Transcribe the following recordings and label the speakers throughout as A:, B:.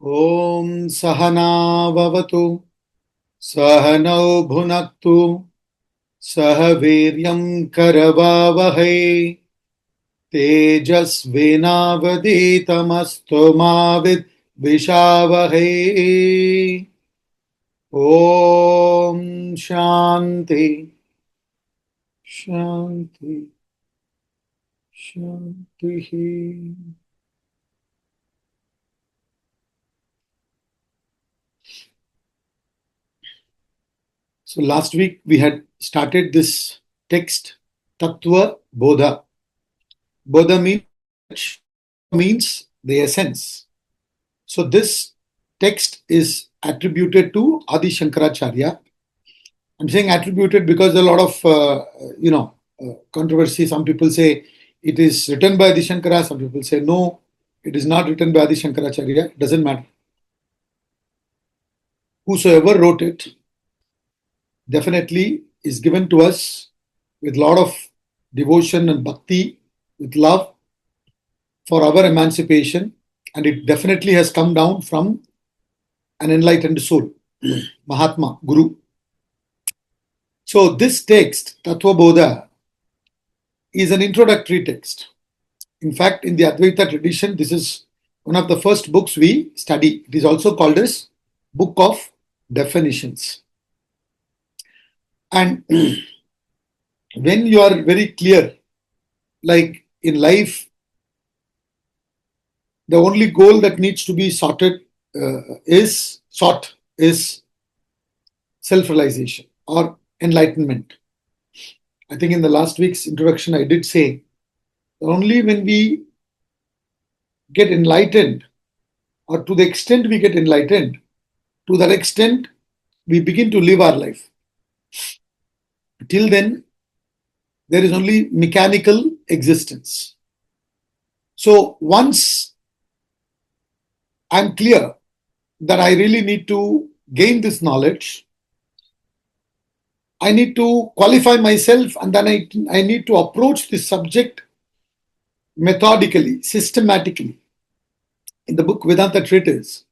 A: ॐ सहनाववतु सहनौ भुनक्तु सह वीर्यं करवावहै तेजस्विनावधीतमस्तु मा विद्विषावहै। ॐ शान्ति शान्ति शान्तिः। So last week we had started this text, Tattva Bodha. Bodha means the essence. So this text is attributed to Adi Shankaracharya. I'm saying attributed because there are a lot of controversy. Some people say it is written by Adi Shankara. Some people say no, it is not written by Adi Shankaracharya. It doesn't matter. Whosoever wrote it definitely is given to us with a lot of devotion and bhakti, with love for our emancipation, and it definitely has come down from an enlightened soul, Mahatma, Guru. So this text, Tattva Bodha, is an introductory text. In fact, in the Advaita tradition, this is one of the first books we study. It is also called as Book of Definitions. And when you are very clear, like in life, the only goal that needs to be sought is self-realization or enlightenment. I think in the last week's introduction, I did say only when we get enlightened, or to the extent we get enlightened, to that extent we begin to live our life. Till then, there is only mechanical existence. So once I'm clear that I really need to gain this knowledge, I need to qualify myself, and then I need to approach this subject methodically, systematically. In the book Vedanta Treatise,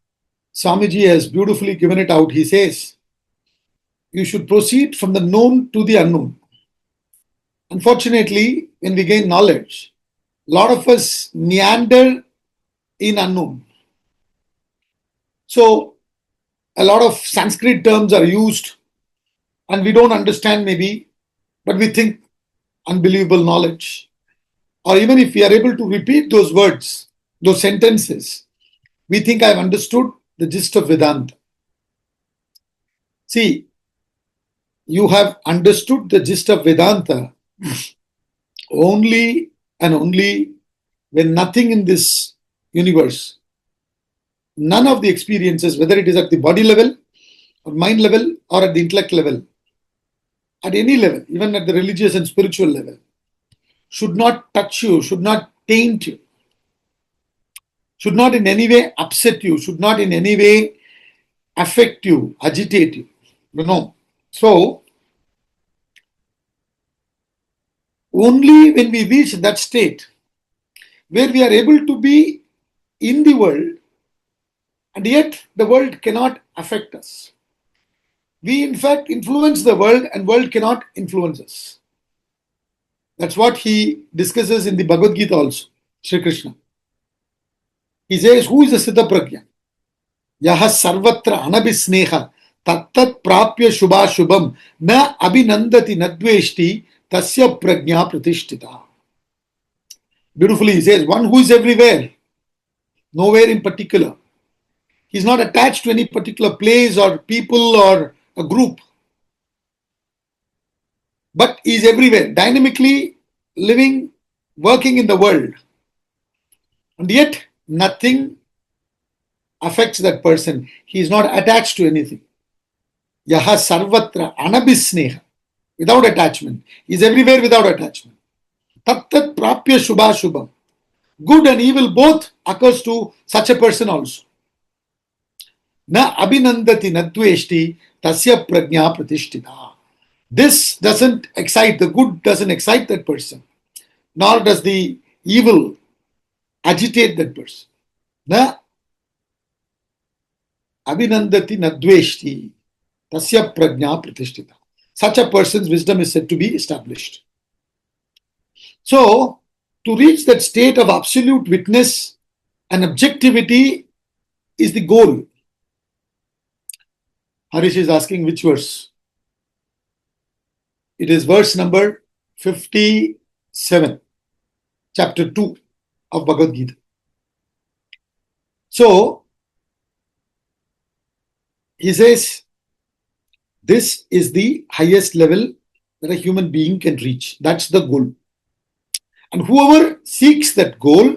A: Swamiji has beautifully given it out. He says, you should proceed from the known to the unknown. Unfortunately, when we gain knowledge, a lot of us meander in unknown. So a lot of Sanskrit terms are used and we don't understand maybe, but we think unbelievable knowledge. Or even if we are able to repeat those words, those sentences, we think I've understood the gist of Vedanta. See, you have understood the gist of Vedanta only and only when nothing in this universe, none of the experiences, whether it is at the body level or mind level or at the intellect level, at any level, even at the religious and spiritual level, should not touch you, should not taint you, should not in any way upset you, should not in any way affect you, agitate you. So, only when we reach that state where we are able to be in the world and yet the world cannot affect us. We in fact influence the world and world cannot influence us. That's what he discusses in the Bhagavad Gita also, Sri Krishna. He says, who is the Siddha Prajna? Yaha sarvatra anabhisneha tattat prapya shubha shubham na abhinandati nadveshti tasya prajna pratishtita. Beautifully he says, one who is everywhere, nowhere in particular. He's not attached to any particular place or people or a group, but he's everywhere, dynamically living, working in the world. And yet nothing affects that person. He is not attached to anything. Yaha sarvatra anabhisneha, without attachment. He is everywhere without attachment. Tattat prapya shubha shubham. Good and evil both occurs to such a person also. Na abhinandati nadveshti tasya prajna pratishtita. This doesn't excite, the good doesn't excite that person, nor does the evil agitate that person. Na Abhinandati nadveshti tasya prajna pratishtita. Such a person's wisdom is said to be established. So, to reach that state of absolute witness and objectivity is the goal. Harish is asking which verse? It is verse number 57, chapter 2 of Bhagavad Gita. So, he says, this is the highest level that a human being can reach. That's the goal. And whoever seeks that goal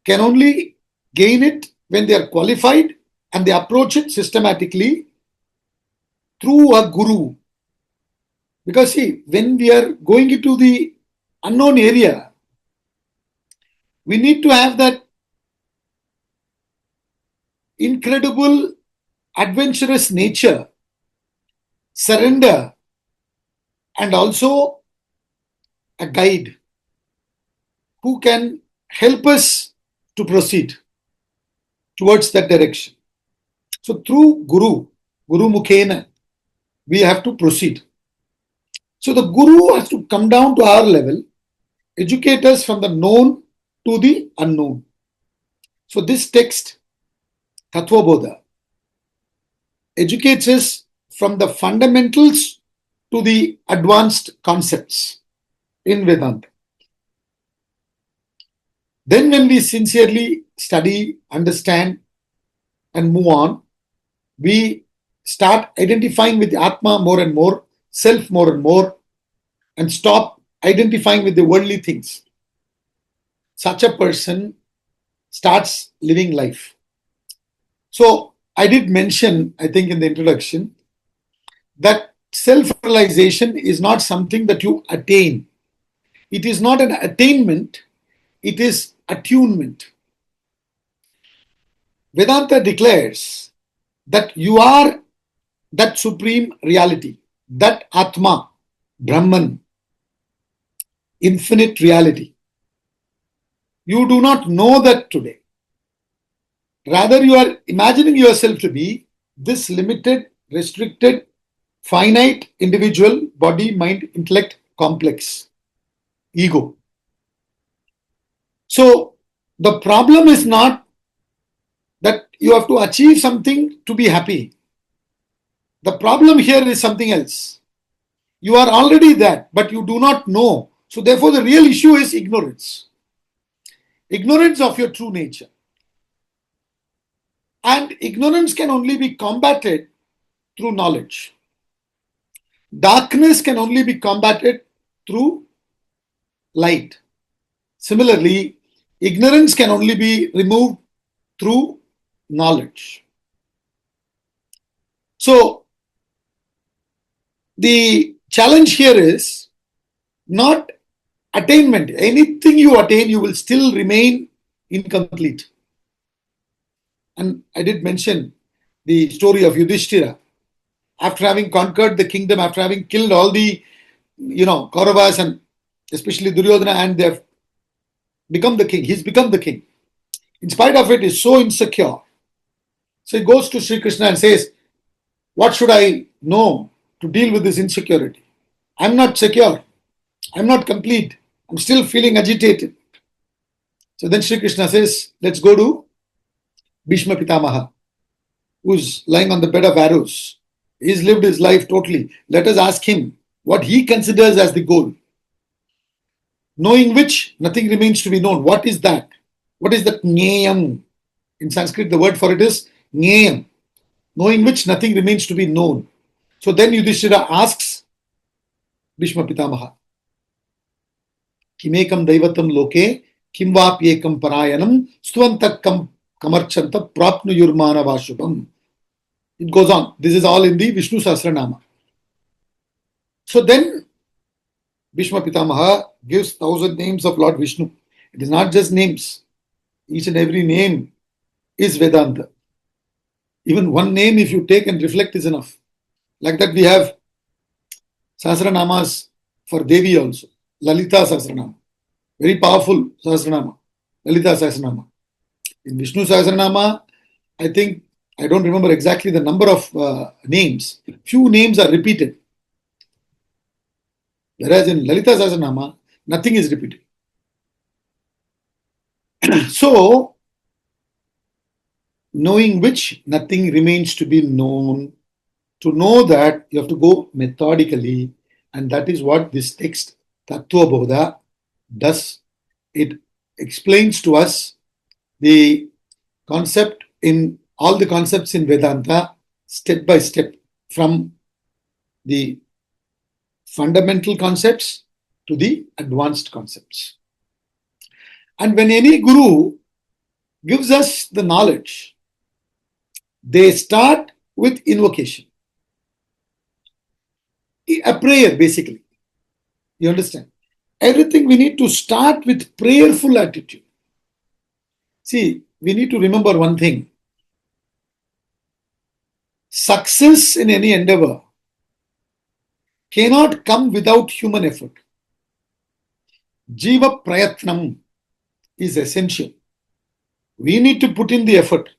A: can only gain it when they are qualified and they approach it systematically through a guru. Because see, when we are going into the unknown area, we need to have that incredible adventurous nature, surrender, and also a guide who can help us to proceed towards that direction. So through Guru Mukhena, we have to proceed. So the Guru has to come down to our level, educate us from the known to the unknown. So this text, Tattva Bodha, educates us from the fundamentals to the advanced concepts in Vedanta. Then when we sincerely study, understand, and move on, we start identifying with the Atma more and more, self more and more, and stop identifying with the worldly things. Such a person starts living life. So I did mention, I think in the introduction, that self-realization is not something that you attain. It is not an attainment, it is attunement. Vedanta declares that you are that supreme reality, that Atma, Brahman, infinite reality. You do not know that today. Rather, you are imagining yourself to be this limited, restricted, finite individual, body, mind, intellect, complex, ego. So, the problem is not that you have to achieve something to be happy. The problem here is something else. You are already that, but you do not know. So, therefore, the real issue is ignorance. Ignorance of your true nature. And ignorance can only be combated through knowledge. Darkness can only be combated through light. Similarly, ignorance can only be removed through knowledge. So, the challenge here is not attainment. Anything you attain, you will still remain incomplete. And I did mention the story of Yudhishthira. After having conquered the kingdom, after having killed all the, Kauravas and especially Duryodhana, and they have become the king. He's become the king. In spite of it, he's so insecure. So he goes to Sri Krishna and says, what should I know to deal with this insecurity? I'm not secure. I'm not complete. I'm still feeling agitated. So then Sri Krishna says, let's go to Bhishma Pitamaha, who's lying on the bed of arrows. He's lived his life totally. Let us ask him what he considers as the goal. Knowing which, nothing remains to be known. What is that? What is that jnayam? In Sanskrit, the word for it is jnayam. Knowing which, nothing remains to be known. So then Yudhishthira asks Bhishma Pitamaha, Kimekam daivatam loke, kim vapyekam parayanam, stvantakam kamarchanta prapnu yurmana vashubam. It goes on. This is all in the Vishnu Sahasranama. So then Bhishma Pitamaha gives 1,000 names of Lord Vishnu. It is not just names. Each and every name is Vedanta. Even one name, if you take and reflect, is enough. Like that, we have Sahasranamas for Devi also. Lalita Sahasranama. Very powerful Sahasranama. Lalita Sahasranama. In Vishnu Sahasranama, I think I don't remember exactly the number of names. Few names are repeated. Whereas in Lalita Sahasranama, nothing is repeated. So, knowing which, nothing remains to be known. To know that, you have to go methodically, and that is what this text, Tattva Bodha, does. It explains to us the concept in all the concepts in Vedanta step by step, from the fundamental concepts to the advanced concepts. And when any guru gives us the knowledge, they start with invocation, a prayer basically. You understand? Everything we need to start with prayerful attitude. See, we need to remember one thing. Success in any endeavor cannot come without human effort. Jiva prayatnam is essential. We need to put in the effort.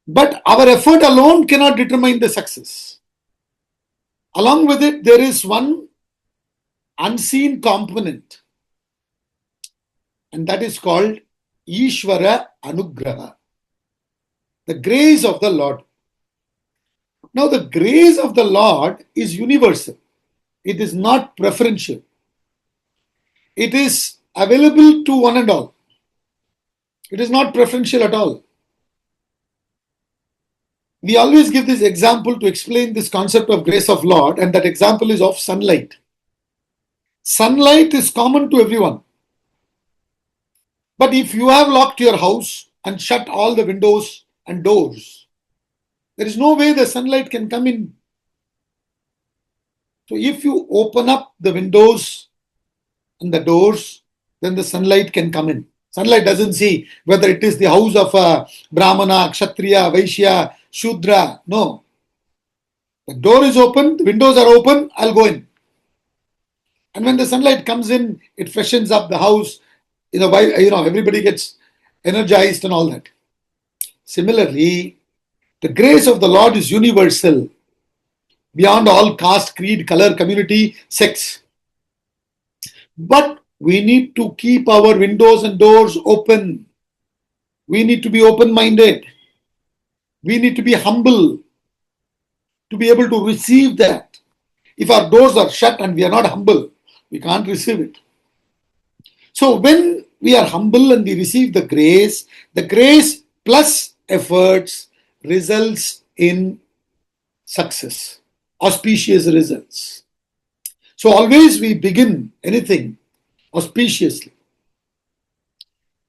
A: But our effort alone cannot determine the success. Along with it, there is one unseen component, and that is called Ishvara Anugraha, the grace of the Lord. Now, the grace of the Lord is universal. It is not preferential. It is available to one and all. It is not preferential at all. We always give this example to explain this concept of grace of Lord, and that example is of sunlight. Sunlight is common to everyone. But if you have locked your house and shut all the windows and doors, there is no way the sunlight can come in. So if you open up the windows and the doors, then the sunlight can come in. Sunlight doesn't see whether it is the house of a Brahmana, Kshatriya, Vaishya, Shudra. No. The door is open, the windows are open, I'll go in. And when the sunlight comes in, it freshens up the house. Everybody gets energized and all that. Similarly, the grace of the Lord is universal, beyond all caste, creed, color, community, sex. But we need to keep our windows and doors open. We need to be open-minded. We need to be humble to be able to receive that. If our doors are shut and we are not humble, we can't receive it. So when we are humble and we receive the grace plus efforts results in success, auspicious results. So always we begin anything auspiciously,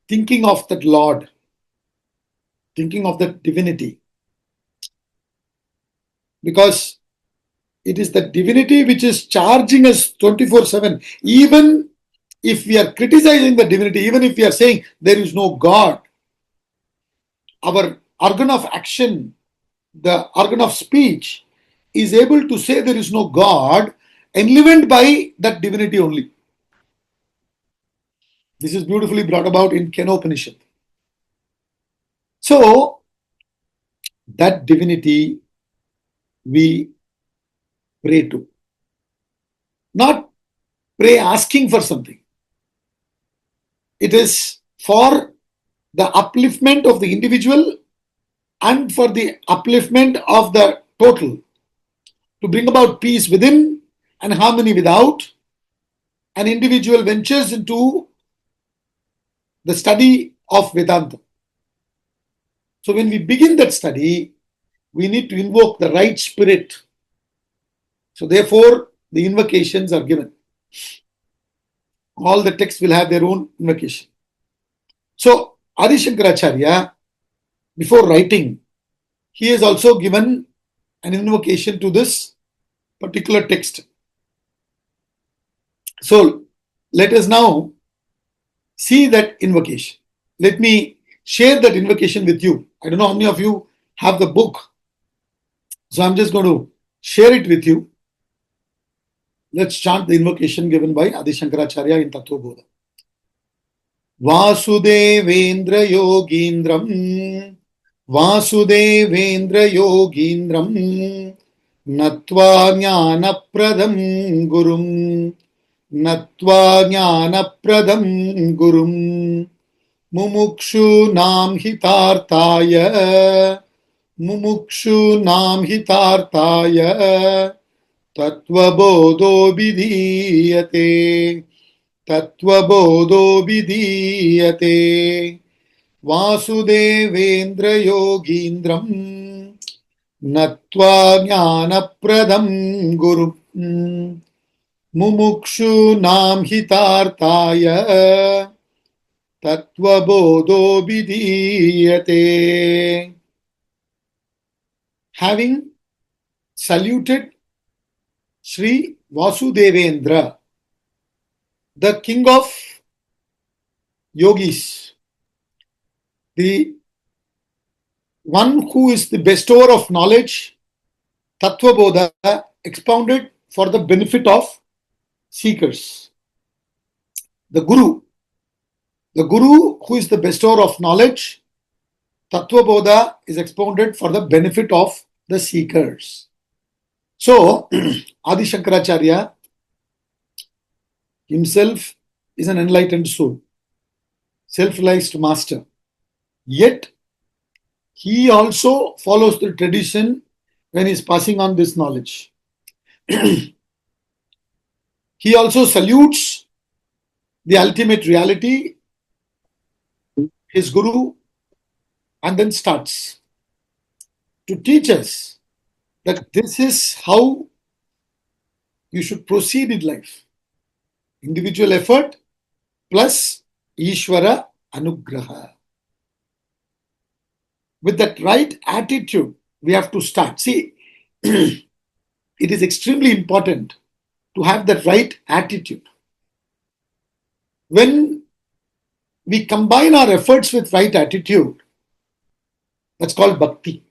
A: thinking of that Lord, thinking of that divinity. Because it is the divinity which is charging us 24/7. Even if we are criticizing the divinity, even if we are saying there is no God, our organ of action, the organ of speech, is able to say there is no God, enlivened by that divinity only. This is beautifully brought about in Kenopanishad. So, that divinity we pray to. Not pray asking for something. It is for the upliftment of the individual and for the upliftment of the total, to bring about peace within and harmony without. An individual ventures into the study of Vedanta. So when we begin that study, we need to invoke the right spirit. So therefore, the invocations are given. All the texts will have their own invocation. So Adi Shankaracharya, before writing, he has also given an invocation to this particular text. So let us now see that invocation. Let me share that invocation with you. I don't know how many of you have the book. So I'm just going to share it with you. Let's chant the invocation given by Adi Shankaracharya in Tattva Bodha. Vasudevendra Yogindram Vasudevendra Yogindram Natva Jnanapradam Gurum Natva Jnanapradam Gurum Mumukshu Nam Hitartaya Mumukshu Nam Hitartaya Tattva Bodho Vidhiyate Tattva Bodho Vidhiyate Vasudevendra Yogindram Natva Jnanapradam Guru Mumukshu Nam Hitartaya Tattva Bodho Vidhiyate. Having saluted Sri Vasudevendra, the king of yogis, the one who is the bestower of knowledge, Tattva Bodha, expounded for the benefit of seekers. The Guru who is the bestower of knowledge, Tattva Bodha, is expounded for the benefit of the seekers. So, Adi Shankaracharya himself is an enlightened soul, self-realized master. Yet, he also follows the tradition when he is passing on this knowledge. He also salutes the ultimate reality, his Guru, and then starts to teach us that this is how you should proceed in life. Individual effort plus Ishvara Anugraha. With that right attitude, we have to start. See, it is extremely important to have that right attitude. When we combine our efforts with right attitude, that's called bhakti.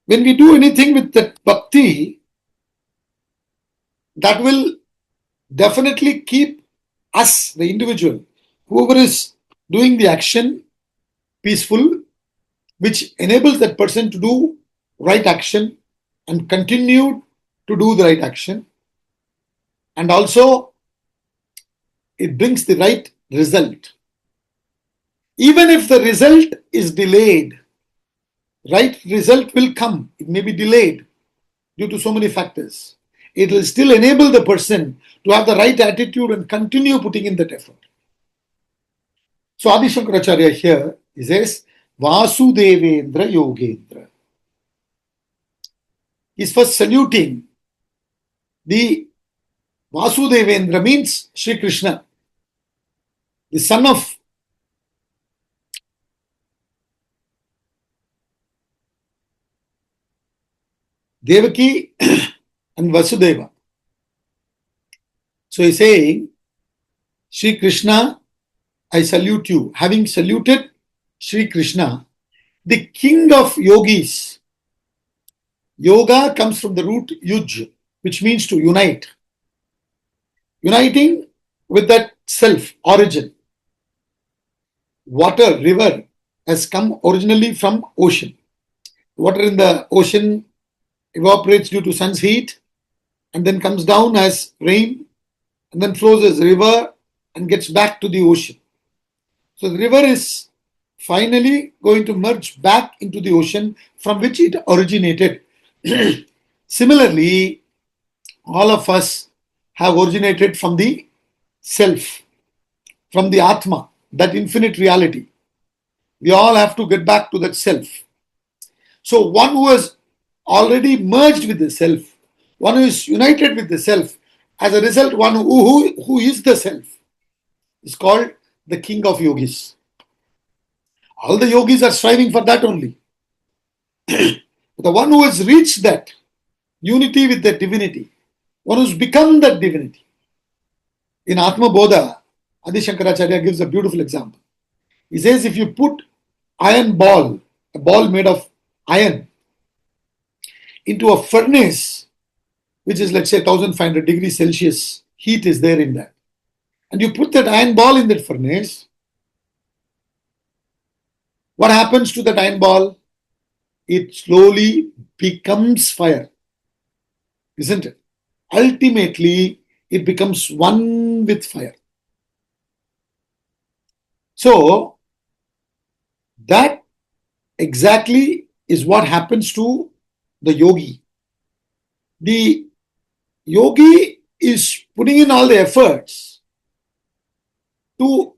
A: When we do anything with that bhakti, that will definitely keep us, the individual, whoever is doing the action, peaceful, which enables that person to do right action and continue to do the right action. And also, it brings the right result. Even if the result is delayed, right result will come. It may be delayed due to so many factors. It will still enable the person to have the right attitude and continue putting in that effort. So Adi Shankaracharya here, he says, Vasudevendra Yogendra. He's first saluting the Vasudevendra means Sri Krishna, the son of Devaki and Vasudeva. So he's saying, Sri Krishna, I salute you. Having saluted Sri Krishna, the king of yogis. Yoga comes from the root yuj, which means to unite. Uniting with that self, origin. Water, river, has come originally from ocean. Water in the ocean evaporates due to sun's heat and then comes down as rain and then flows as river and gets back to the ocean. So the river is finally going to merge back into the ocean from which it originated. Similarly, all of us have originated from the self, from the Atma, that infinite reality. We all have to get back to that self. So one who has already merged with the self, one who is united with the self, as a result, one who is the self, is called the king of yogis. All the yogis are striving for that only. The one who has reached that unity with the divinity, one who's become that divinity. In Atma Bodha, Adi Shankaracharya gives a beautiful example. He says, if you put iron ball, a ball made of iron, into a furnace, which is, let's say, 1500 degrees Celsius, heat is there in that. and you put that iron ball in that furnace, what happens to that iron ball? It slowly becomes fire, isn't it? Ultimately, it becomes one with fire. So, that exactly is what happens to the yogi. The yogi is putting in all the efforts to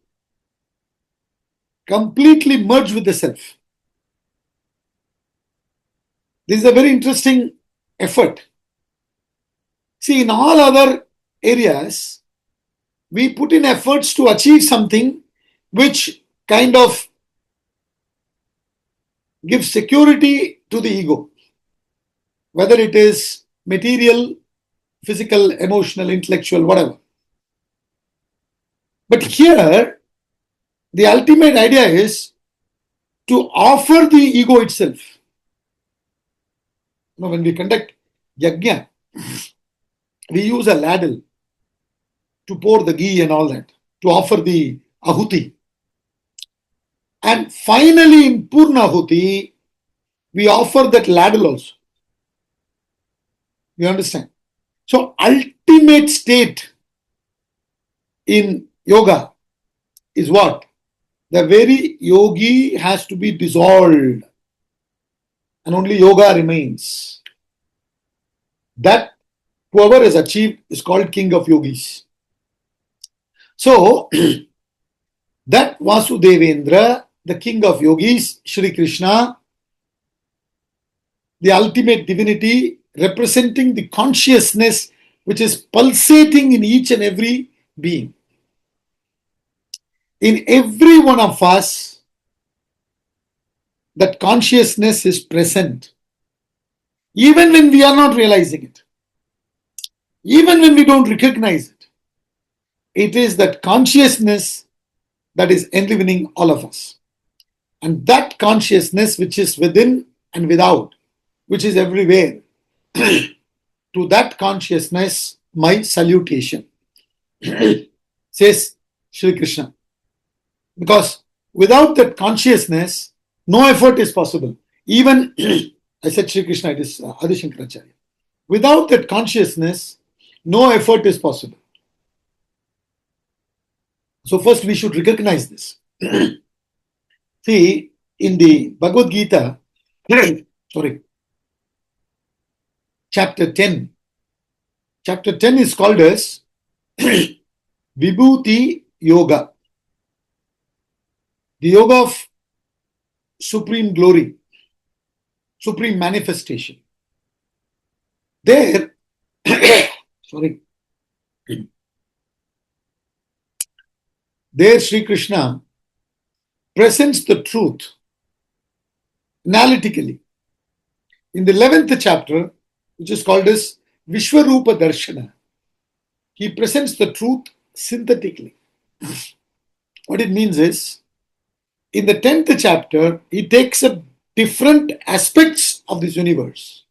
A: completely merge with the self. This is a very interesting effort. See, in all other areas, we put in efforts to achieve something which kind of gives security to the ego, whether it is material, physical, emotional, intellectual, whatever. But here, the ultimate idea is to offer the ego itself. You know, when we conduct yajna, we use a ladle to pour the ghee and all that, to offer the ahuti. And finally, in Purna Ahuti, we offer that ladle also. You understand? So, ultimate state in yoga is what? The very yogi has to be dissolved and only yoga remains. That whoever has achieved is called king of yogis. So, that Vasudevendra, the king of yogis, Shri Krishna, the ultimate divinity representing the consciousness which is pulsating in each and every being. In every one of us, that consciousness is present, even when we are not realizing it, even when we don't recognize it. It is that consciousness that is enlivening all of us. And that consciousness which is within and without, which is everywhere, to that consciousness, my salutation, says Shri Krishna. Because without that consciousness, no effort is possible. Even, I said Shri Krishna, it is Adi Shankaracharya. Without that consciousness, no effort is possible. So first we should recognize this. See, in the Bhagavad Gita, chapter 10. Chapter 10 is called as Vibhuti Yoga. The yoga of supreme glory, supreme manifestation. There, there Sri Krishna presents the truth analytically. In the 11th chapter, which is called as Vishwarupa Darshana, he presents the truth synthetically. What it means is, in the 10th chapter, he takes up different aspects of this universe,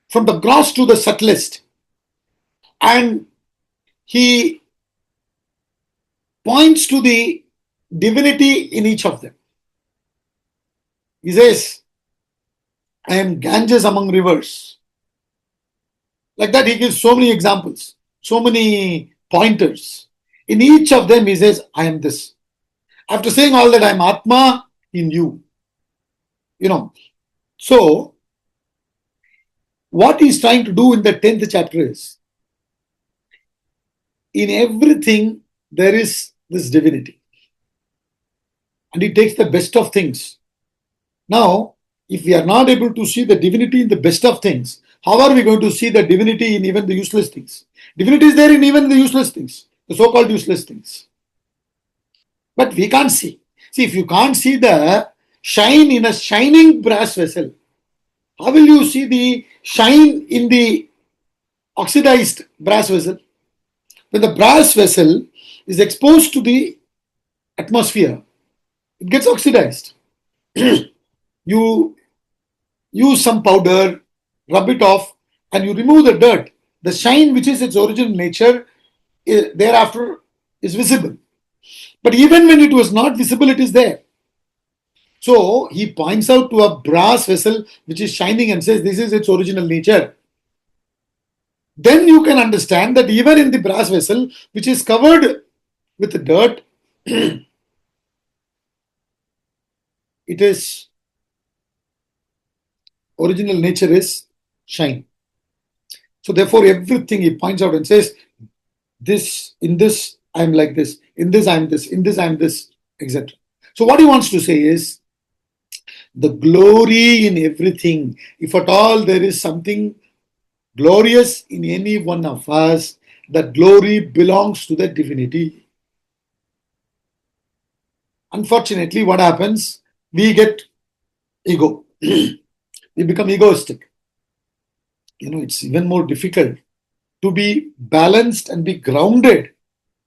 A: from the gross to the subtlest, and he points to the divinity in each of them. He says, I am Ganges among rivers. Like that, he gives so many examples, so many pointers. In each of them, he says, I am this. After saying all that, I am Atma in you. You know, so what he's trying to do in the 10th chapter is, in everything, there is this divinity. And he takes the best of things. Now, if we are not able to see the divinity in the best of things, how are we going to see the divinity in even the useless things? Divinity is there in even the useless things, the so-called useless things. But we can't see. See, if you can't see the shine in a shining brass vessel, how will you see the shine in the oxidized brass vessel? When the brass vessel is exposed to the atmosphere, it gets oxidized. You use some powder, rub it off, and you remove the dirt. The shine, which is its original nature, thereafter is visible. But even when it was not visible, it is there. So he points out to a brass vessel which is shining and says, this is its original nature. Then you can understand that even in the brass vessel, which is covered with dirt, it is original nature is shine. So therefore, everything he points out and says, this, in this, I'm like this, in this, I'm this, in this, I'm this, etc. So what he wants to say is, the glory in everything, if at all there is something glorious in any one of us, that glory belongs to the divinity. Unfortunately, what happens? We get ego. We become egoistic. It's even more difficult to be balanced and be grounded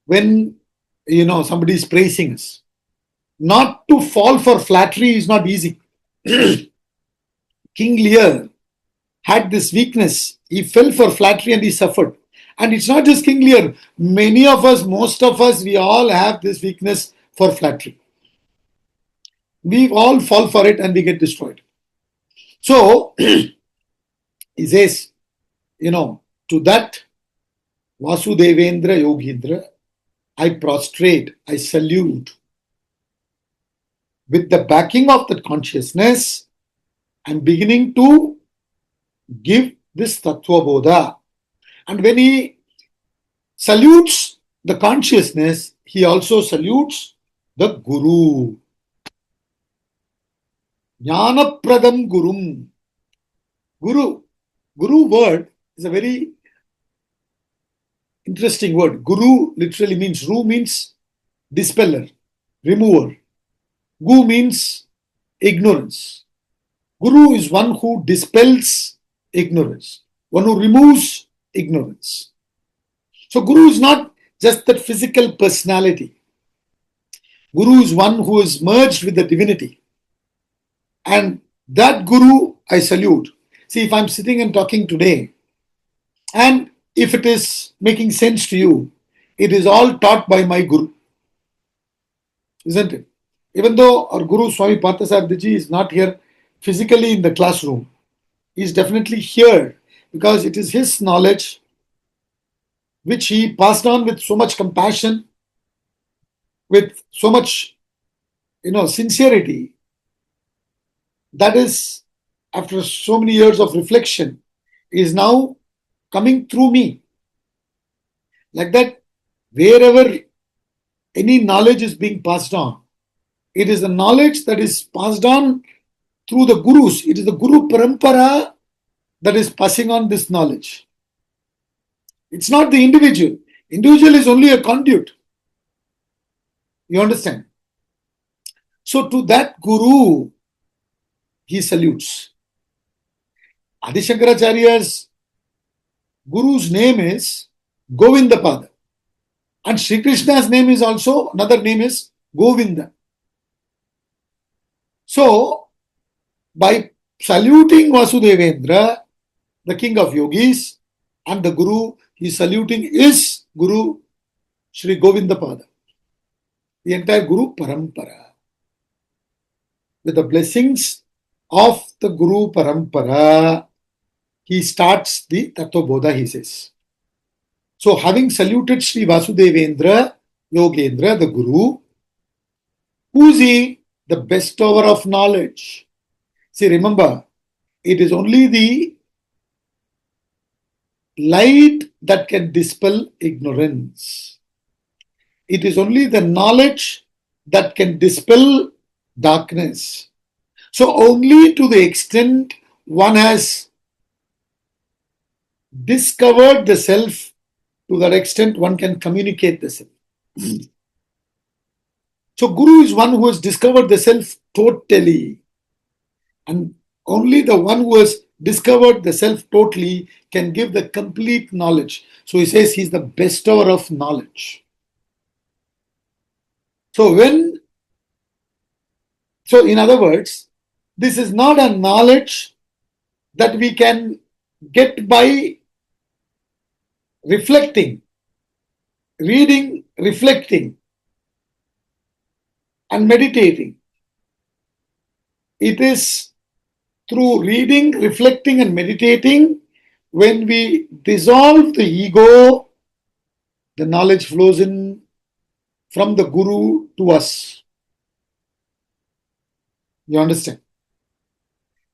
A: when, somebody is praising us. Not to fall for flattery is not easy. King Lear had this weakness. He fell for flattery and he suffered. And it's not just King Lear. Many of us, most of us, we all have this weakness for flattery. We all fall for it and we get destroyed. So, he says, to that Vasudevendra Yogindra, I prostrate, I salute. With the backing of that consciousness, I'm beginning to give this Tattva Bodha. And when he salutes the consciousness, he also salutes the Guru. Jnana Pradam Gurum. Guru word is a very interesting word. Guru literally means, Ru means dispeller, remover. Gu means ignorance. Guru is one who dispels ignorance, one who removes ignorance. So Guru is not just that physical personality. Guru is one who is merged with the divinity. And that Guru I salute. See, if I'm sitting and talking today, and if it is making sense to you, it is all taught by my Guru. Isn't it? Even though our Guru Swami Parthasarathiji is not here physically in the classroom, he is definitely here because it is his knowledge which he passed on with so much compassion, with so much, sincerity. That is, after so many years of reflection, is now coming through me. Like that, wherever any knowledge is being passed on, it is the knowledge that is passed on through the Gurus. It is the Guru Parampara that is passing on this knowledge. It's not the individual. Individual is only a conduit. You understand? So to that Guru, he salutes. Adi Shankaracharya's Guru's name is Govindapada. And Sri Krishna's name is also, another name is Govinda. So, by saluting Vasudevendra, the king of yogis, and the Guru, he is saluting his Guru, Sri Govindapada, the entire Guru Parampara. With the blessings of the Guru Parampara, he starts the Tattva Bodha, he says. So, having saluted Sri Vasudevendra, Yogendra, the Guru, who is he? The bestower of knowledge. See, remember, it is only the light that can dispel ignorance. It is only the knowledge that can dispel darkness. So, only to the extent one has discovered the self, to that extent one can communicate the self. So Guru is one who has discovered the self totally. And only the one who has discovered the self totally can give the complete knowledge. So he says he's the bestower of knowledge. So in other words, this is not a knowledge that we can get by reflecting, reading reflecting, and meditating. It is through reading, reflecting, and meditating when we dissolve the ego, the knowledge flows in from the Guru to us. You understand?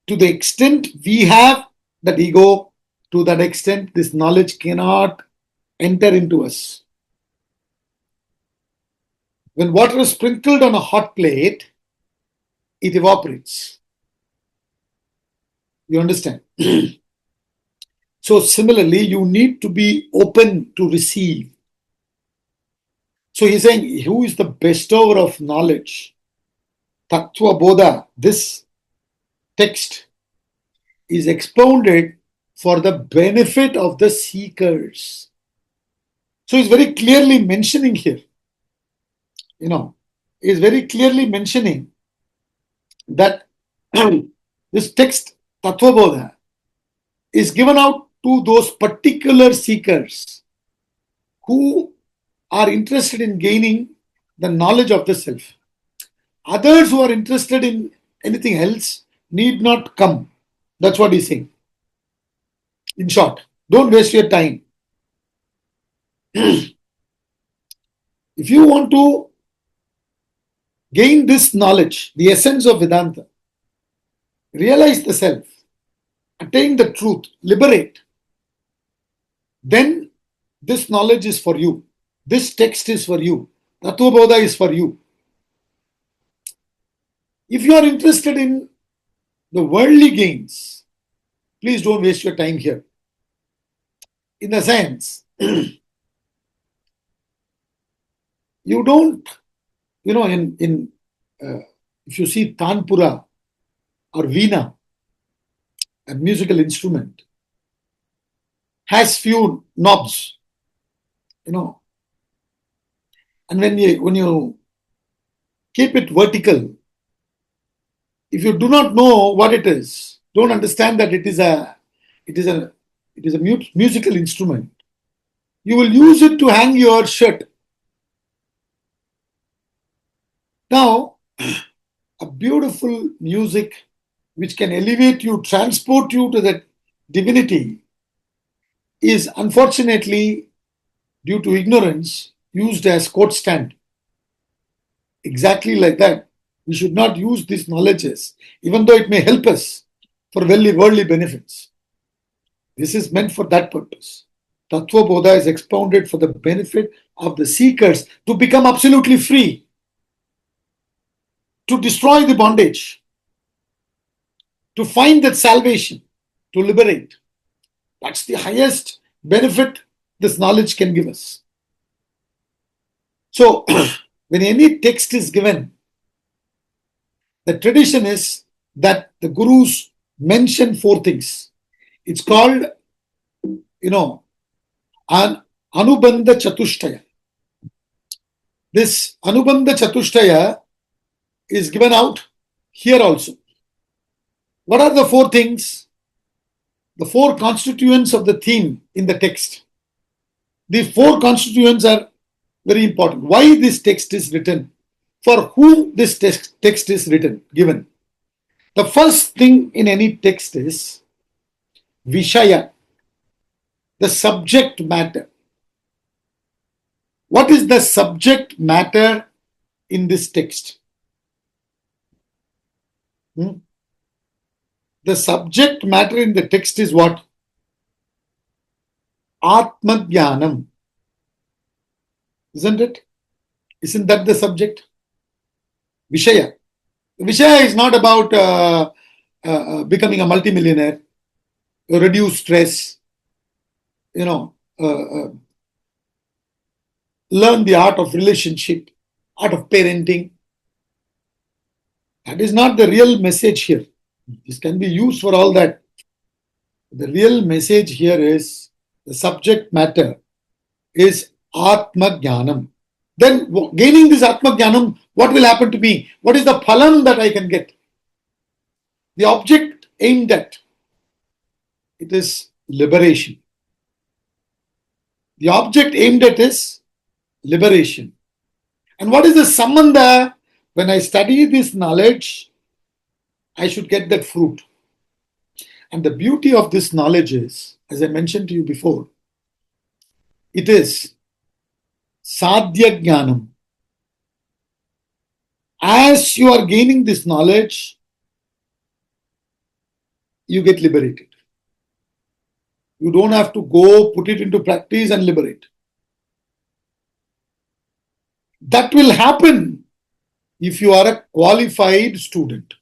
A: To the extent we have that ego, to that extent this knowledge cannot enter into us. When water is sprinkled on a hot plate, it evaporates. You understand? So similarly, you need to be open to receive. So he's saying, who is the bestower of knowledge? Tattva Bodha, this text is expounded for the benefit of the seekers. So he's very clearly mentioning here, he's very clearly mentioning that this text, Tattva Bodha, is given out to those particular seekers who are interested in gaining the knowledge of the self. Others who are interested in anything else need not come. That's what he's saying. In short, don't waste your time. If you want to gain this knowledge, the essence of Vedanta, realize the self, attain the truth, liberate, then this knowledge is for you. This text is for you. Tattva Bodha is for you. If you are interested in the worldly gains, please don't waste your time here. In the sense, you don't, if you see Tanpura or Veena, a musical instrument, has few knobs, and when you keep it vertical, if you do not know what it is, don't understand that it is a musical instrument, you will use it to hang your shirt. Now, a beautiful music which can elevate you, transport you to that divinity is unfortunately, due to ignorance, used as coat stand. Exactly like that. We should not use these knowledges, even though it may help us for worldly benefits. This is meant for that purpose. Tattva Bodha is expounded for the benefit of the seekers to become absolutely free, to destroy the bondage, to find that salvation, to liberate. That's the highest benefit this knowledge can give us. So, when any text is given, the tradition is that the gurus mention four things. It's called, an Anubandha Chatushtaya. This Anubandha Chatushtaya is given out here also. What are the four things? The four constituents of the theme in the text. The four constituents are very important. Why this text is written? For whom this text is written, given. The first thing in any text is Vishaya, the subject matter. What is the subject matter in this text? The subject matter in the text is what? Atma Jnanam. Isn't it? Isn't that the subject? Vishaya. Vishaya is not about becoming a multimillionaire, reduce stress, learn the art of relationship, art of parenting. That is not the real message here. This can be used for all that. The real message here is the subject matter is Atma Jnanam. Then gaining this Atma Jnanam, what will happen to me? What is the phalam that I can get? The object aimed at, it is liberation. The object aimed at is liberation. And what is the sambandha? When I study this knowledge, I should get that fruit. And the beauty of this knowledge is, as I mentioned to you before, it is sadhya jnanam. As you are gaining this knowledge, you get liberated. You don't have to go put it into practice and liberate. That will happen if you are a qualified student.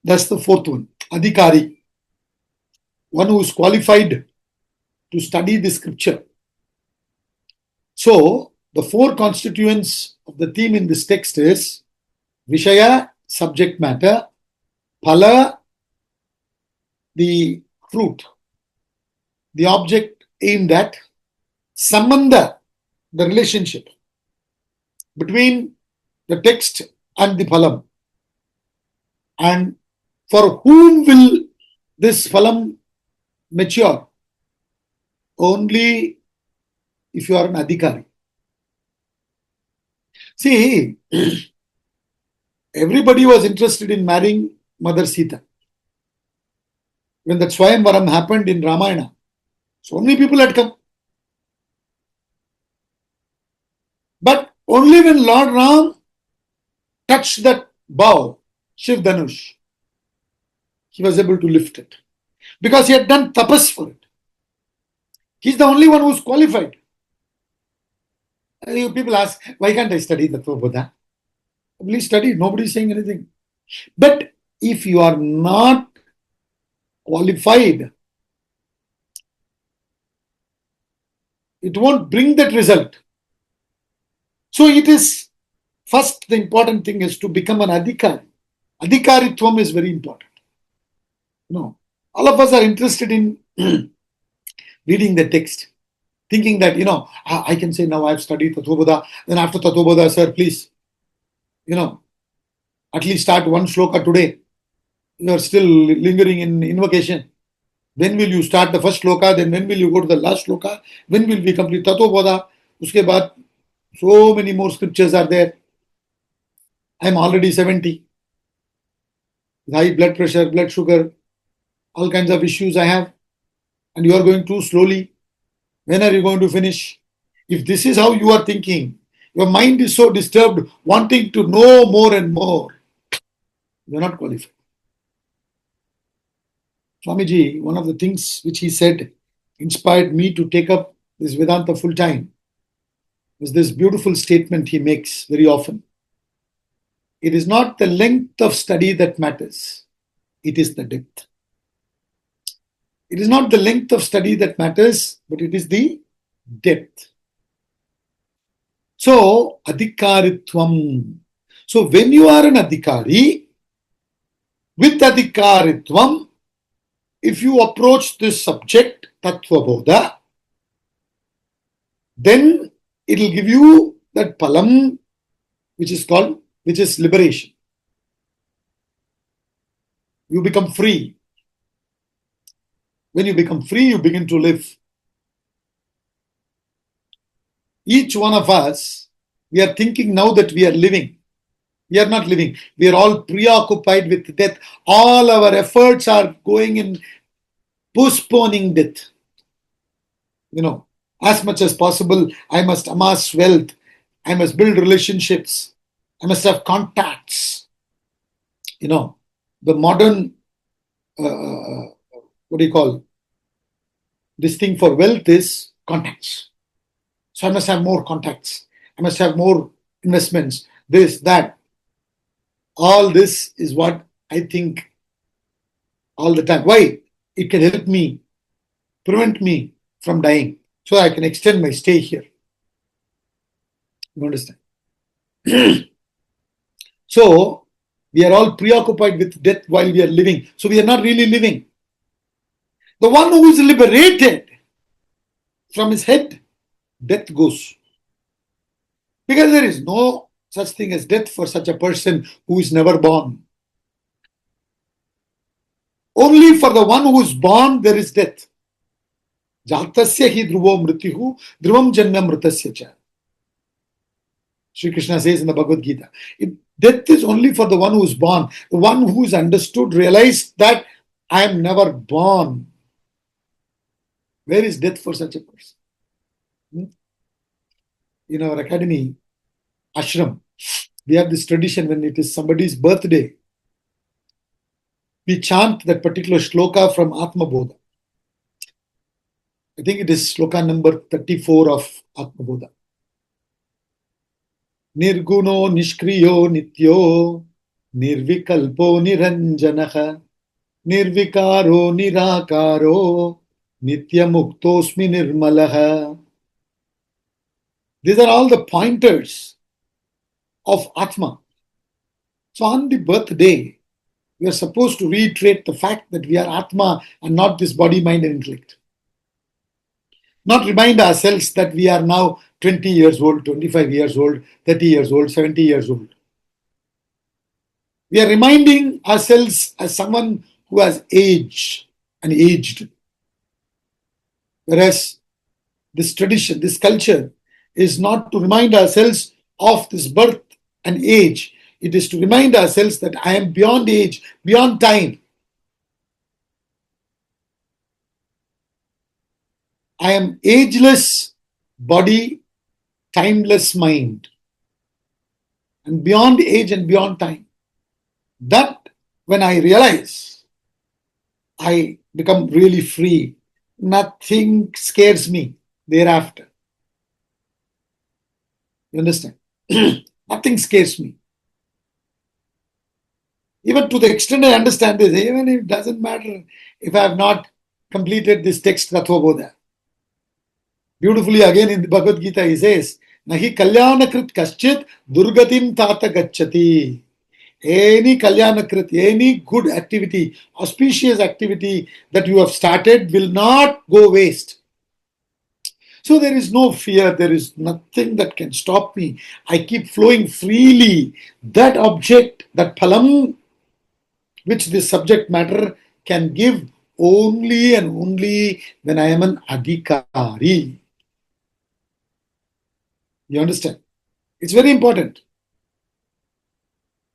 A: That's the fourth one. Adhikari. One who is qualified to study the scripture. So, the four constituents of the theme in this text is Vishaya, subject matter, Phala, the fruit, the object aimed at, Sambandha, the relationship between the text and the phalam. And for whom will this phalam mature? Only if you are an adhikari. See, everybody was interested in marrying Mother Sita. When that Swayamvaram happened in Ramayana, so many people had come. But only when Lord Ram touched that bow, Shiv Dhanush, he was able to lift it. Because he had done tapas for it. He's the only one who's qualified. People ask, why can't I study Tattva Bodha? Please study, nobody's saying anything. But if you are not qualified, it won't bring that result. So it is, first the important thing is to become an adhikari. Adhikaritvam is very important. No, all of us are interested in reading the text, thinking that, I can say now I've studied Tattva Bodha, then after Tattva Bodha, sir, please, at least start one shloka today. You are still lingering in invocation. When will you start the first shloka? Then when will you go to the last shloka? When will we complete Tattva Bodha? Uske baad, so many more scriptures are there. I'm already 70. High blood pressure, blood sugar, all kinds of issues I have. And you are going too slowly. When are you going to finish? If this is how you are thinking, your mind is so disturbed, wanting to know more and more, you are not qualified. Swamiji, one of the things which he said inspired me to take up this Vedanta full time was this beautiful statement he makes very often. It is not the length of study that matters, it is the depth. It is not the length of study that matters, but it is the depth. So, adhikaritvam. So, when you are an adhikari, with adhikaritvam, if you approach this subject, Tattva Bodha, then it will give you that palam, which is liberation. You become free. When you become free, you begin to live. Each one of us, we are thinking now that we are living. We are not living. We are all preoccupied with death. All our efforts are going in postponing death. As much as possible, I must amass wealth. I must build relationships. I must have contacts. The modern, this thing for wealth is contacts. So I must have more contacts. I must have more investments. This, that. All this is what I think all the time. Why? It can help me, prevent me from dying, so I can extend my stay here. You understand? So, we are all preoccupied with death while we are living. So, we are not really living. The one who is liberated from his head, death goes. Because there is no such thing as death for such a person who is never born. Only for the one who is born, there is death. Jatasya hi dhruvo mrityuhu, dhruvam janna mritasya cha. Sri Krishna says in the Bhagavad Gita. Death is only for the one who is born. The one who is understood, realized that I am never born. Where is death for such a person? In our academy, ashram, we have this tradition when it is somebody's birthday, we chant that particular shloka from Atma Bodha. I think it is shloka number 34 of Atma Bodha. Nirguno nishkriyo nityo nirvikalpo niranjanaha nirvikaro nirakaro nityamuktosmi nirmalaha. These are all the pointers of Atma. So on the birthday, we are supposed to reiterate the fact that we are Atma and not this body, mind and intellect. Not remind ourselves that we are now 20 years old, 25 years old, 30 years old, 70 years old. We are reminding ourselves as someone who has aged and aged. Whereas this tradition, this culture is not to remind ourselves of this birth and age. It is to remind ourselves that I am beyond age, beyond time. I am ageless body, timeless mind, and beyond age and beyond time. That when I realize, I become really free. Nothing scares me thereafter. You understand? Nothing scares me. Even to the extent I understand this, even if it doesn't matter if I have not completed this text, Tattva Bodha. Beautifully again in the Bhagavad Gita he says, Nahi kalyanakrit kaschit durgatim tata gacchati. Any kalyanakrit, any good activity, auspicious activity that you have started will not go waste. So there is no fear, there is nothing that can stop me. I keep flowing freely. That object, that phalam, which this subject matter can give only and only when I am an adhikari. You understand? It's very important.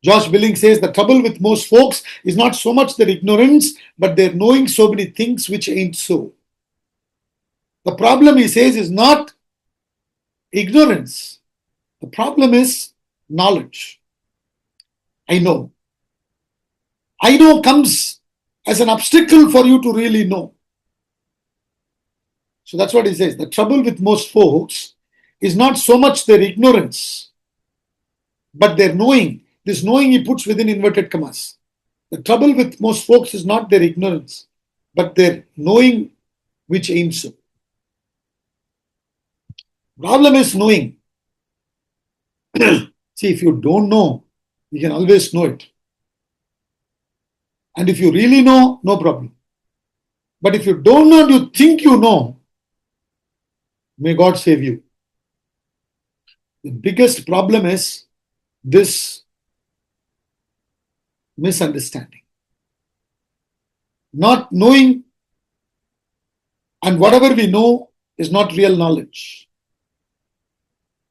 A: Josh Billing says the trouble with most folks is not so much their ignorance, but their knowing so many things which ain't so. The problem, he says, is not ignorance. The problem is knowledge. I know. I know comes as an obstacle for you to really know. So that's what he says. The trouble with most folks is not so much their ignorance, but their knowing. This knowing he puts within inverted commas. The trouble with most folks is not their ignorance, but their knowing which ain't so. Problem is knowing. See, if you don't know, you can always know it. And if you really know, no problem. But if you don't know and you think you know, may God save you. The biggest problem is this misunderstanding. Not knowing, and whatever we know is not real knowledge.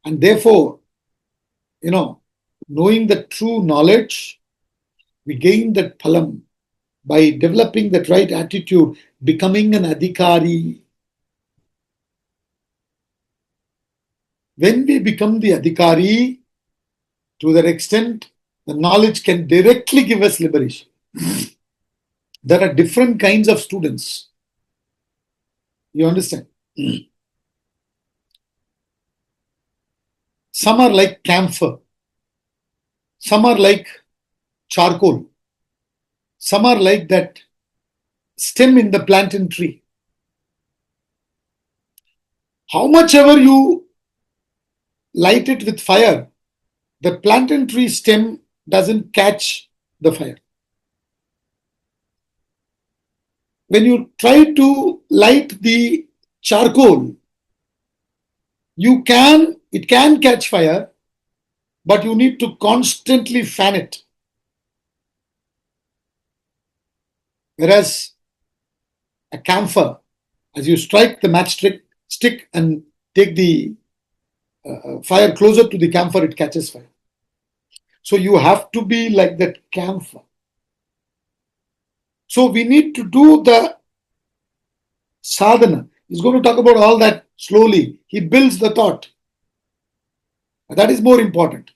A: And therefore, knowing the true knowledge, we gain that phalam by developing that right attitude, becoming an adhikari. When we become the adhikari, to that extent, the knowledge can directly give us liberation. There are different kinds of students. You understand? Some are like camphor. Some are like charcoal. Some are like that stem in the plantain tree. How much ever you light it with fire, the plantain tree stem doesn't catch the fire. When you try to light the charcoal, it can catch fire, but you need to constantly fan it. Whereas a camphor, as you strike the matchstick and take the fire closer to the camphor, it catches fire. So you have to be like that camphor. So we need to do the sadhana. He's going to talk about all that slowly. He builds the thought. That is more important.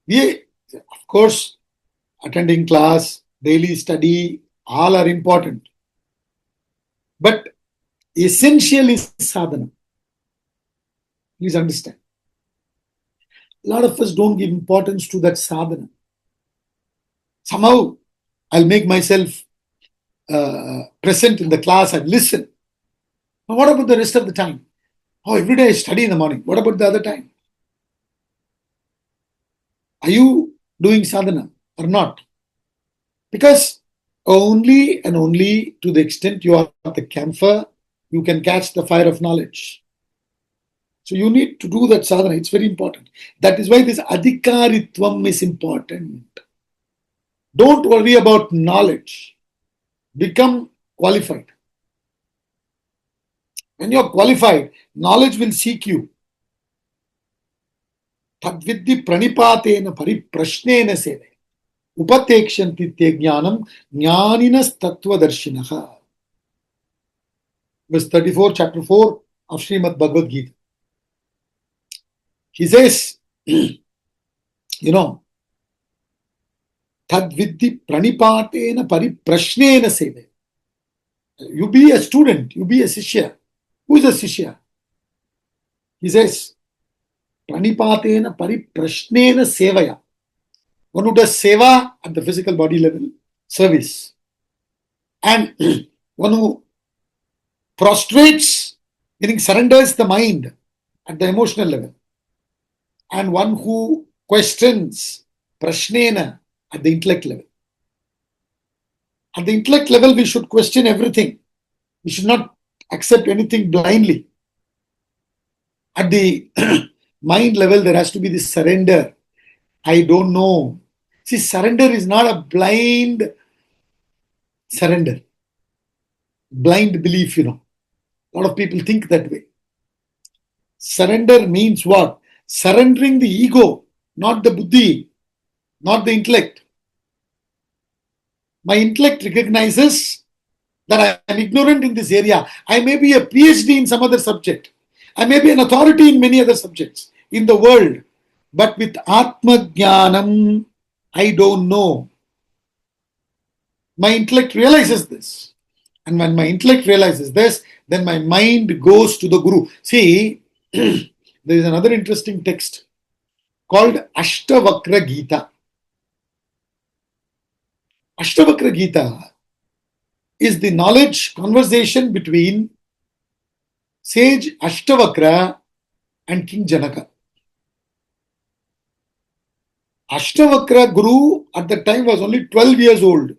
A: We, of course, attending class, daily study, all are important. But essential is sadhana. Please understand. A lot of us don't give importance to that sadhana. Somehow, I'll make myself present in the class and listen. But what about the rest of the time? Oh, every day I study in the morning. What about the other time? Are you doing sadhana or not? Because only and only to the extent you are the camphor, you can catch the fire of knowledge. So you need to do that sadhana. It's very important. That is why this adhikaritvam is important. Don't worry about knowledge. Become qualified. When you're qualified, knowledge will seek you. Tadvidhi pranipatena pariprashnena seve. Upatekshanti te jnanam jnaninas tattva darshinaha. Verse 34, chapter 4 of Srimad Bhagavad Gita. He says, Tadvidhi pranipatena pariprashnena seve. You be a student, you be a Sishya. Who is a Sishya? He says, Pranipatena pariprashnena sevaya. One who does seva at the physical body level, service. And one who prostrates, meaning surrenders the mind at the emotional level. And one who questions, prashnena, at the intellect level. At the intellect level, we should question everything. We should not accept anything blindly. At the mind level, there has to be this surrender. I don't know. See, surrender is not a blind surrender. Blind belief, A lot of people think that way. Surrender means what? Surrendering the ego, not the buddhi, not the intellect. My intellect recognizes that I am ignorant in this area. I may be a PhD in some other subject. I may be an authority in many other subjects in the world. But with Atma Jnanam, I don't know. My intellect realizes this. And when my intellect realizes this, then my mind goes to the Guru. See, there is another interesting text called Ashtavakra Gita. Ashtavakra Gita is the knowledge conversation between sage Ashtavakra and King Janaka. Ashtavakra Guru at the time was only 12 years old.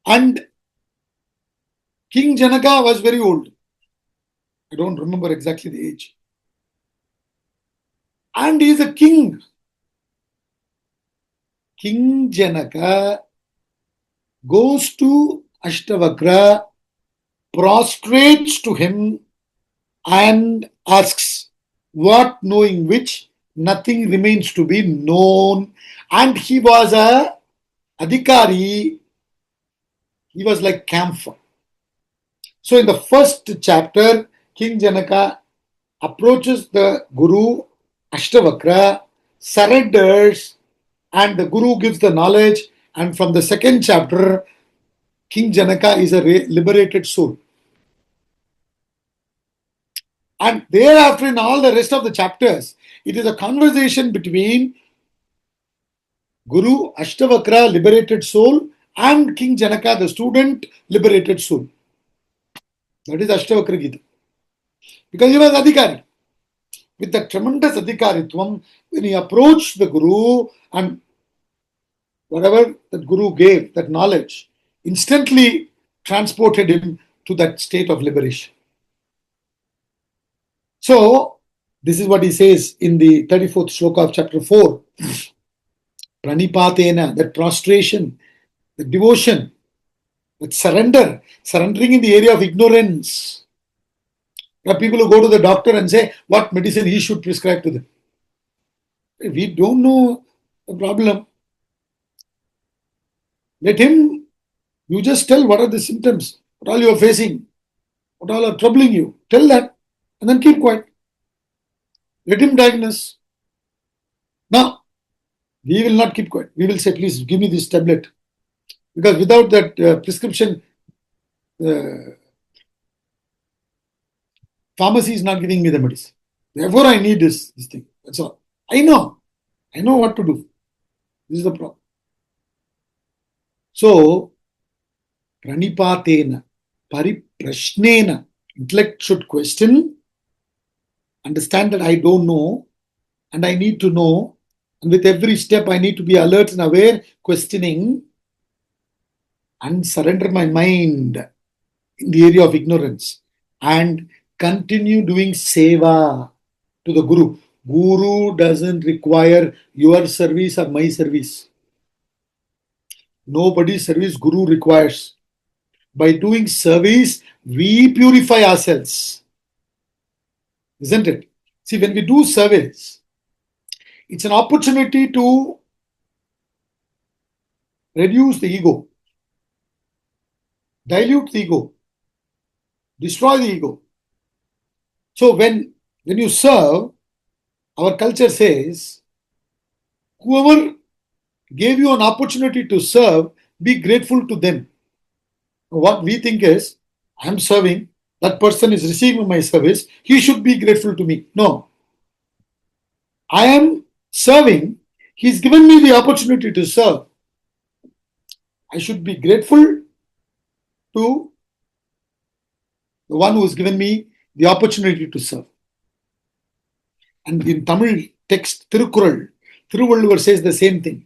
A: And King Janaka was very old. I don't remember exactly the age. And he is a king. King Janaka goes to Ashtavakra, prostrates to him and asks, what knowing which nothing remains to be known. And he was a adhikari. He was like camphor. So in the first chapter, King Janaka approaches the Guru Ashtavakra, surrenders, and the Guru gives the knowledge. And from the second chapter, King Janaka is a liberated soul. And thereafter, in all the rest of the chapters, it is a conversation between Guru Ashtavakra, liberated soul, and King Janaka, the student, liberated soul. That is Ashtavakra Gita. Because he was adhikari. With the tremendous adhikaritvam, when he approached the Guru and whatever that Guru gave, that knowledge, instantly transported him to that state of liberation. So, this is what he says in the 34th shloka of chapter 4. Pranipatena, that prostration, the devotion, that surrendering in the area of ignorance. There are people who go to the doctor and say what medicine he should prescribe to them. We don't know the problem. Let him, you just tell what are the symptoms, what all you are facing, what all are troubling you. Tell that and then keep quiet. Let him diagnose. Now, we will not keep quiet. We will say, please give me this tablet. Because without that prescription, pharmacy is not giving me the medicine. Therefore, I need this thing. That's all. I know what to do. This is the problem. So, pranipatena, pariprashnena, intellect should question, understand that I don't know, and I need to know. And with every step, I need to be alert and aware, questioning, and surrender my mind in the area of ignorance and continue doing seva to the Guru. Guru doesn't require your service or my service. Nobody's service Guru requires. By doing service, we purify ourselves. Isn't it? See, when we do service, it's an opportunity to reduce the ego, dilute the ego, destroy the ego. So when you serve, our culture says, whoever gave you an opportunity to serve, be grateful to them. What we think is, I'm serving, that person is receiving my service, he should be grateful to me. No. I am serving, he's given me the opportunity to serve. I should be grateful to the one who has given me the opportunity to serve. And in Tamil text, Tirukkural, Thiruvalluvar says the same thing.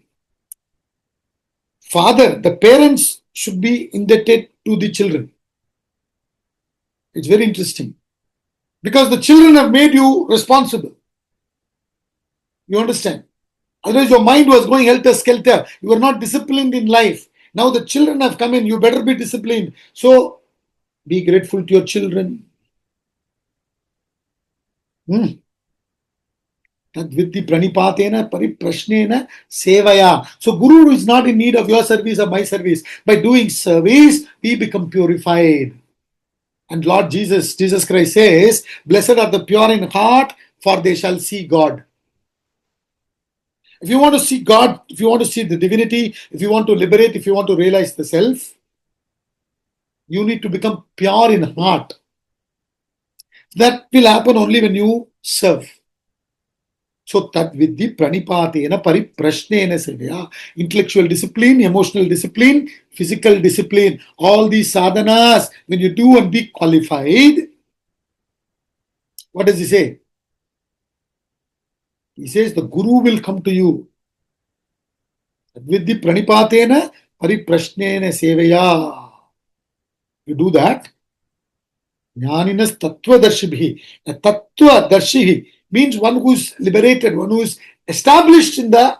A: Father, the parents should be indebted to the children. It's very interesting. Because the children have made you responsible. You understand? Otherwise your mind was going helter-skelter. You were not disciplined in life. Now the children have come in, you better be disciplined. So, be grateful to your children. Tadviddhi pranipatena pariprashnena sevaya. So Guru is not in need of your service or my service. By doing service, we become purified. And Lord Jesus Christ says, blessed are the pure in heart, for they shall see God. If you want to see God, if you want to see the divinity, if you want to liberate, if you want to realize the self, you need to become pure in heart. That will happen only when you serve. So tadviddhi pranipatena pariprashnena sevaya. Intellectual discipline, emotional discipline, physical discipline, all these sadhanas, when you do and be qualified, what does he say? He says the Guru will come to you. Tadviddhi pranipatena pariprashnena sevaya. You do that. Jnaninas tattva darshibhi. A tattva darshihi means one who is liberated, one who is established in the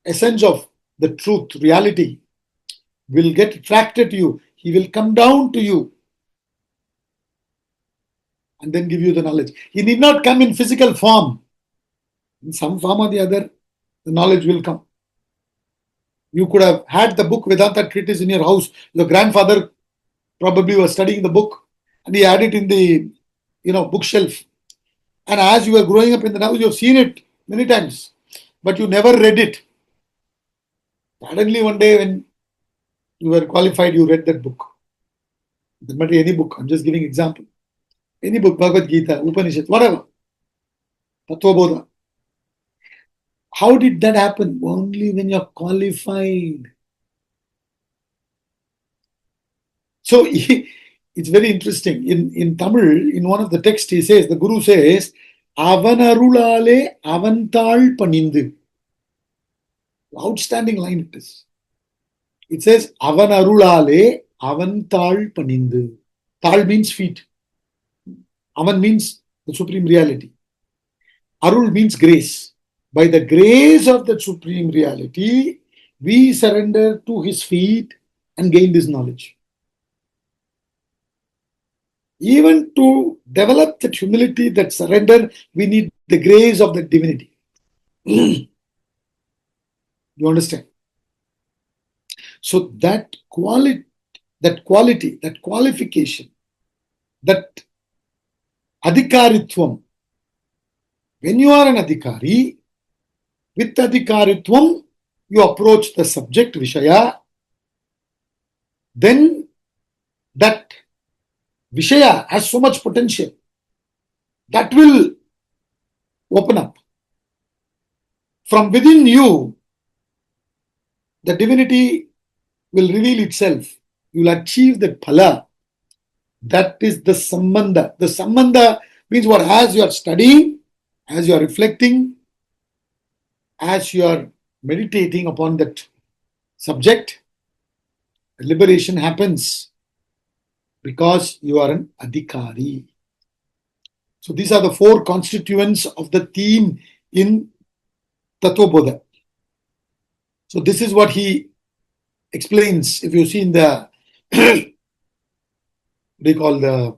A: essence of the truth, reality, will get attracted to you. He will come down to you and then give you the knowledge. He need not come in physical form. In some form or the other, the knowledge will come. You could have had the book Vedanta treatise in your house. Your grandfather probably was studying the book and he had it in the bookshelf. And as you were growing up in the house, you have seen it many times, but you never read it. Suddenly one day when you were qualified, you read that book. It doesn't matter any book. I'm just giving example. Any book, Bhagavad Gita, Upanishad, whatever. Tattva Bodha. How did that happen? Only when you're qualified. So it's very interesting. In Tamil, in one of the texts, he says, the Guru says, Avanarulale avantal panindu. Outstanding line it is. It says, Avanarulale avantal panindu. Tal means feet. Avan means the supreme reality. Arul means grace. By the grace of the supreme reality, we surrender to his feet and gain this knowledge. Even to develop that humility, that surrender, we need the grace of the divinity. You understand? So that quality, that qualification, that adhikaritvam, when you are an adhikari, with adhikaritvam, you approach the subject Vishaya, then that Vishaya has so much potential that will open up. From within you, the divinity will reveal itself. You will achieve that phala. That is the sambandha. The sambandha means what? As you are studying, as you are reflecting, as you are meditating upon that subject, liberation happens because you are an adhikari. So these are the four constituents of the theme in Tattva Bodha. So this is what he explains. If you see in the what do you call the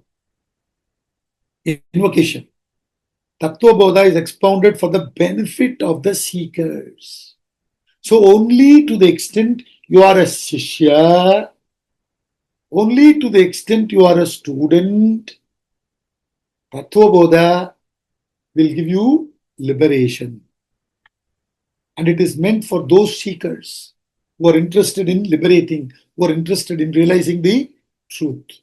A: invocation, Tattva Bodha is expounded for the benefit of the seekers. So only to the extent you are a shishya, only to the extent you are a student, Tattva Bodha will give you liberation. And it is meant for those seekers who are interested in liberating, who are interested in realizing the truth.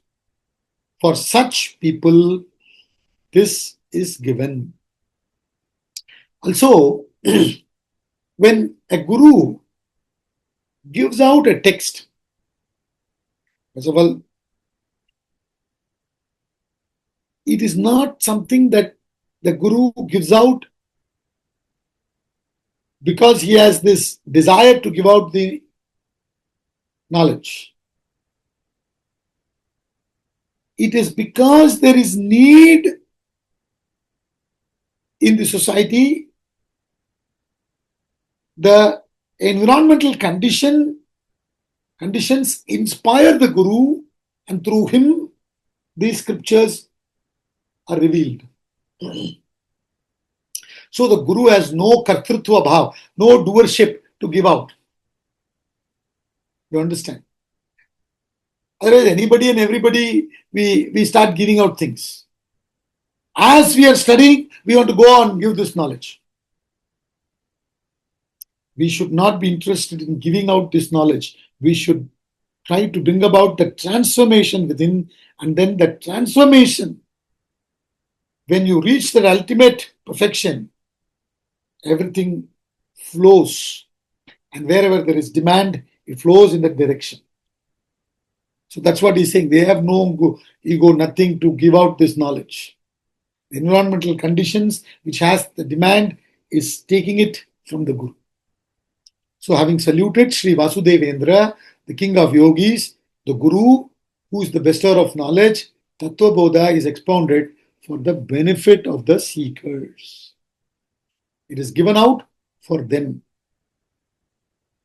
A: For such people, this is given. Also, when a guru gives out a text, first of all, it is not something that the guru gives out because he has this desire to give out the knowledge. It is because there is need in the society, the environmental conditions inspire the guru, and through him these scriptures are revealed. So the guru has no kartrutva bhav, no doership to give out. You understand? Otherwise, anybody and everybody, we start giving out things. As we are studying, we want to go on and give this knowledge. We should not be interested in giving out this knowledge. We should try to bring about the transformation within, and then the transformation, when you reach that ultimate perfection, everything flows. And wherever there is demand, it flows in that direction. So that's what he's saying. They have no ego, nothing to give out this knowledge. The environmental conditions which has the demand is taking it from the Guru. So having saluted Sri Vasudevendra, the king of yogis, the Guru, who is the bestower of knowledge, Tattva Bodha is expounded for the benefit of the seekers. It is given out for them.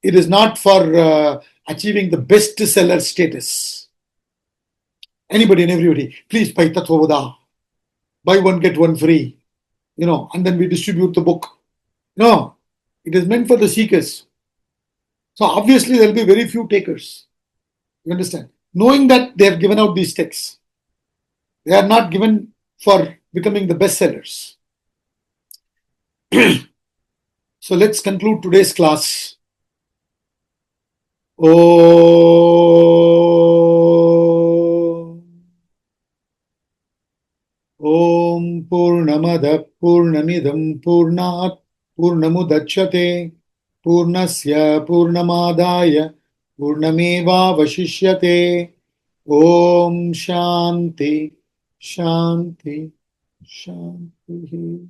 A: It is not for achieving the bestseller status. Anybody and everybody, please buy Tattva Bodha. Buy one, get one free. And then we distribute the book. No, it is meant for the seekers. So obviously there will be very few takers. You understand? Knowing that they have given out these texts. They are not given for becoming the bestsellers. So let's conclude today's class. Om Purnamada Purnamidam Purnat Purnamudachyate Purnasya Purnamadaya Purnameva Vashishyate. Om Shanti Shanti Shanti.